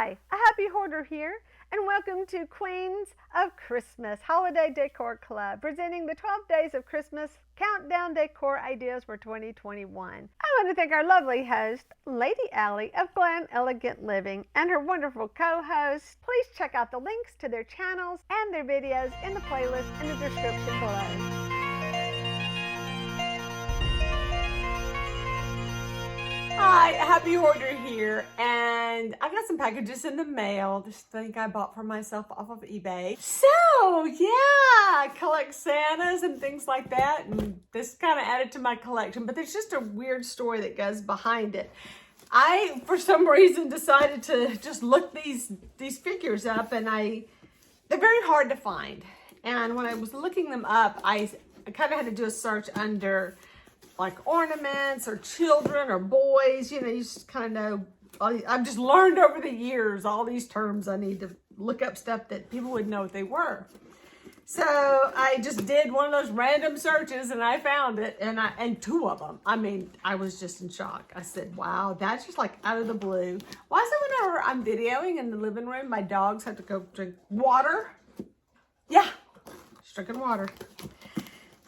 Hi, a happy hoarder here, and welcome to Queens of Christmas Holiday Decor Club, presenting the 12 Days of Christmas Countdown Decor Ideas for 2021. I want to thank our lovely host, Lady Allie of Glam Elegant Living, and her wonderful co-host. Please check out the links to their channels and their videos in the playlist in the description below. Hi, Happy Hoarder here, and I got some packages in the mail. This thing I bought for myself off of eBay. So, yeah, I collect Santas and things like that, and this kind of added to my collection, but there's just a weird story that goes behind it. I, for some reason, decided to just look these figures up, and they're very hard to find. And when I was looking them up, I kind of had to do a search under like ornaments or children or boys, you just kind of know. I've just learned over the years all these terms. I need to look up stuff that people would know what they were. So I just did one of those random searches and I found it, and two of them. I mean, I was just in shock. I said, wow, that's just like out of the blue. Why is it whenever I'm videoing in the living room, my dogs have to go drink water? Yeah, just drinking water.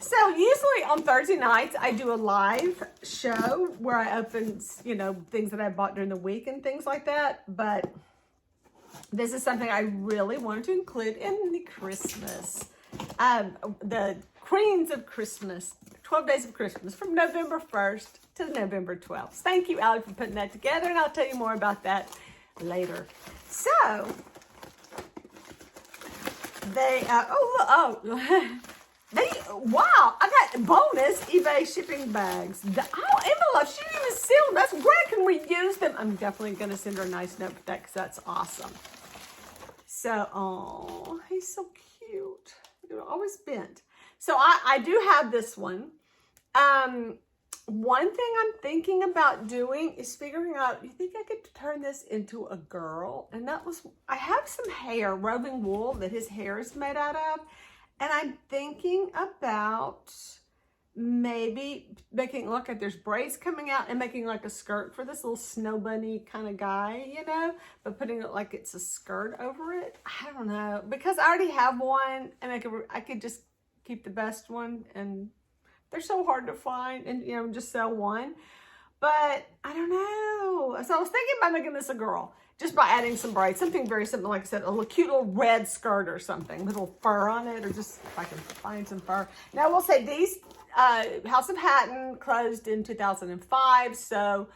So usually on Thursday nights, I do a live show where I open, things that I bought during the week and things like that. But this is something I really wanted to include in the Christmas, the Queens of Christmas, 12 Days of Christmas from November 1st to November 12th. Thank you, Allie, for putting that together, and I'll tell you more about that later. So, wow, I got bonus eBay shipping bags. Envelopes, she didn't even seal them. That's great. Can we use them? I'm definitely going to send her a nice note for that because that's awesome. So, oh, he's so cute. They're always bent. So I do have this one. One thing I'm thinking about doing is figuring out, you think I could turn this into a girl? And I have some hair, roving wool that his hair is made out of. And I'm thinking about maybe look at there's braids coming out and making like a skirt for this little snow bunny kind of guy, but putting it like it's a skirt over it. I don't know, because I already have one and I could just keep the best one, and they're so hard to find, and just sell one. But I don't know. So I was thinking about making this a girl, just by adding some braids, something very simple, like I said, a cute little red skirt or something, with a little fur on it, or just if I can find some fur. Now, I will say these, House of Hatton closed in 2005, so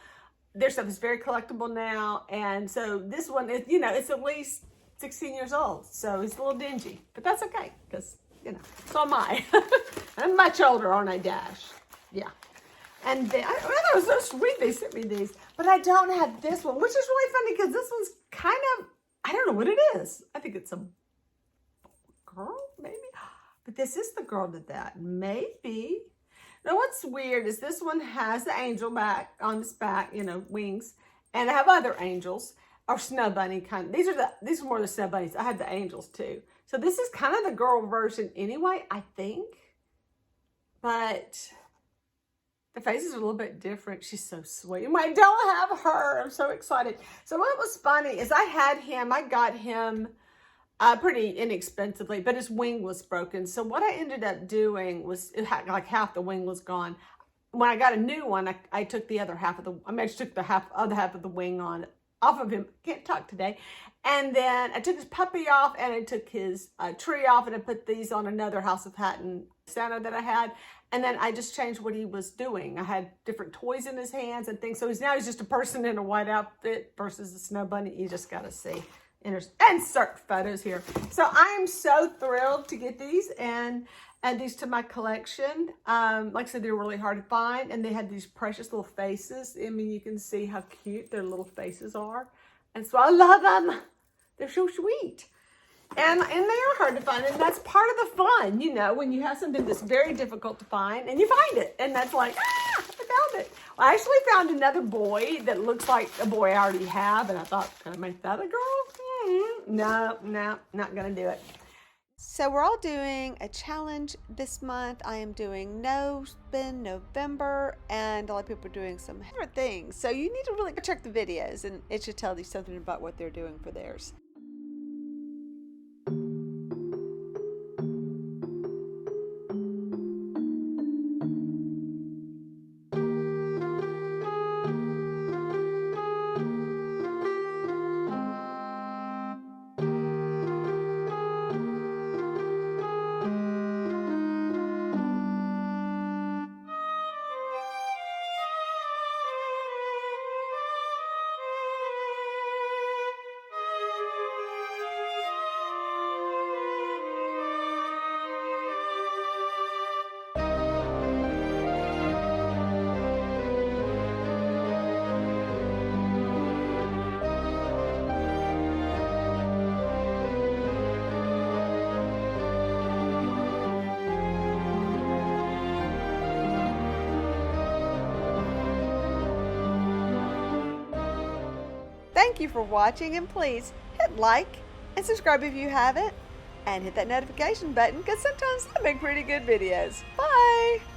their stuff is very collectible now, and so this one is, it's at least 16 years old, so it's a little dingy, but that's okay, because, so am I. I'm much older, aren't I, Dash? Yeah. And then, I thought it was so sweet they sent me these. But I don't have this one, which is really funny because this one's kind of, I don't know what it is. I think it's a girl, maybe. But this is the girl that maybe. Now, what's weird is this one has the angel back on its back, wings. And I have other angels, or snow bunny kind of. These are more the snow bunnies. I have the angels too. So this is kind of the girl version anyway, I think. But the face is a little bit different. She's so sweet. I don't have her. I'm so excited. So what was funny is I got him pretty inexpensively, but his wing was broken. So what I ended up doing was, like half the wing was gone. When I got a new one, I took the other half of I just took the other half of the wing off of him. Can't talk today. And then I took his puppy off, and I took his tree off, and I put these on another House of Hatton Santa that I had. And then I just changed what he was doing. I had different toys in his hands and things. So now he's just a person in a white outfit versus a snow bunny. You just got to see. Insert photos here. So I'm so thrilled to get these and add these to my collection. Like I said, they're really hard to find. And they had these precious little faces. I mean, you can see how cute their little faces are. And so I love them. They're so sweet. And they are hard to find, and that's part of the fun, when you have something that's very difficult to find, and you find it, and that's like, I found it. Well, I actually found another boy that looks like a boy I already have, and I thought, can I make that a girl? No, not gonna do it. So we're all doing a challenge this month. I am doing No Spend November, and a lot of people are doing some different things. So you need to really check the videos, and it should tell you something about what they're doing for theirs. Thank you for watching, and please hit like and subscribe if you haven't, and hit that notification button because sometimes I make pretty good videos. Bye!